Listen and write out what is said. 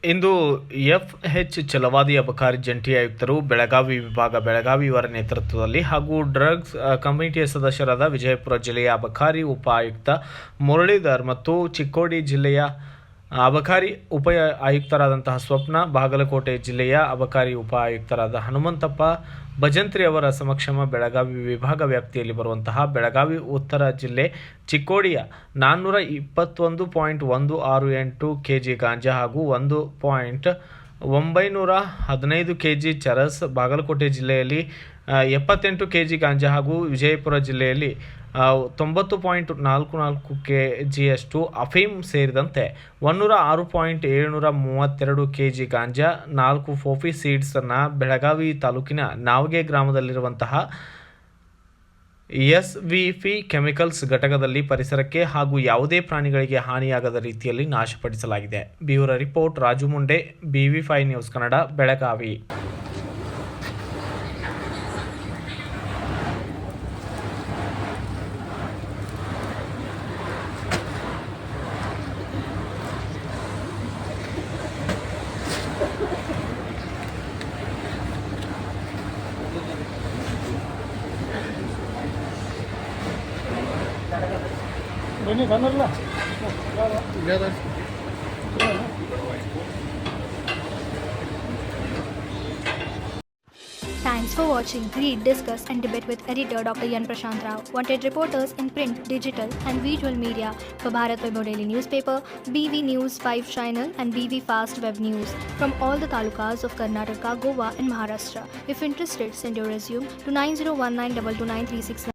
ಇಂದು FH ಛಲವಾದಿ ಅಬಕಾರಿ ಜಂಟಿ ಆಯುಕ್ತರು ಬೆಳಗಾವಿ ವಿಭಾಗ ಬೆಳಗಾವಿ ಇವರ ನೇತೃತ್ವದಲ್ಲಿ ಹಾಗೂ ಡ್ರಗ್ಸ್ ಕಮಿಟಿಯ ಸದಸ್ಯರಾದ ವಿಜಯಪುರ ಜಿಲ್ಲೆಯ ಅಬಕಾರಿ ಉಪ ಆಯುಕ್ತ ಮುರಳೀಧರ್ ಮತ್ತು ಚಿಕ್ಕೋಡಿ ಜಿಲ್ಲೆಯ ಅಬಕಾರಿ ಉಪ ಆಯುಕ್ತರಾದಂತಹ ಸ್ವಪ್ನ, ಬಾಗಲಕೋಟೆ ಜಿಲ್ಲೆಯ ಅಬಕಾರಿ ಉಪ ಆಯುಕ್ತರಾದ ಹನುಮಂತಪ್ಪ ಭಜಂತ್ರಿ ಅವರ ಸಮಕ್ಷಮ ಬೆಳಗಾವಿ ವಿಭಾಗ ವ್ಯಾಪ್ತಿಯಲ್ಲಿ ಬರುವಂತಹ ಬೆಳಗಾವಿ ಉತ್ತರ ಜಿಲ್ಲೆ ಚಿಕ್ಕೋಡಿಯ 421.168 ಕೆಜಿ ಗಾಂಜಾ ಹಾಗೂ 1.915 ಕೆಜಿ ಚರಸ್, ಬಾಗಲಕೋಟೆ ಜಿಲ್ಲೆಯಲ್ಲಿ 78 ಕೆಜಿ ಗಾಂಜಾ ಹಾಗೂ ವಿಜಯಪುರ ಜಿಲ್ಲೆಯಲ್ಲಿ 90.44 ಕೆಜಿಯಷ್ಟು ಅಫೀಮ್ ಸೇರಿದಂತೆ 106.732 ಕೆಜಿ ಗಾಂಜಾ, 4 ಫೋಫಿ ಸೀಡ್ಸನ್ನು ಬೆಳಗಾವಿ ತಾಲೂಕಿನ ನಾವಗೆ ಗ್ರಾಮದಲ್ಲಿರುವಂತಹ ಎಸ್ವಿಪಿ ಕೆಮಿಕಲ್ಸ್ ಘಟಕದಲ್ಲಿ ಪರಿಸರಕ್ಕೆ ಹಾಗೂ ಯಾವುದೇ ಪ್ರಾಣಿಗಳಿಗೆ ಹಾನಿಯಾಗದ ರೀತಿಯಲ್ಲಿ ನಾಶಪಡಿಸಲಾಗಿದೆ. Bureau report Raju Munde, BV5 news Kannada, Belagavi. Thanks for watching. Read, discuss and debate with editor Dr. Yan Prashant Rao. Wanted reporters in print, digital and visual media for Bharat Vaibhav Daily Newspaper, BV News 5 Channel and BV Fast Web News from all the talukas of Karnataka, Goa and Maharashtra. If interested, send your resume to 9019229369.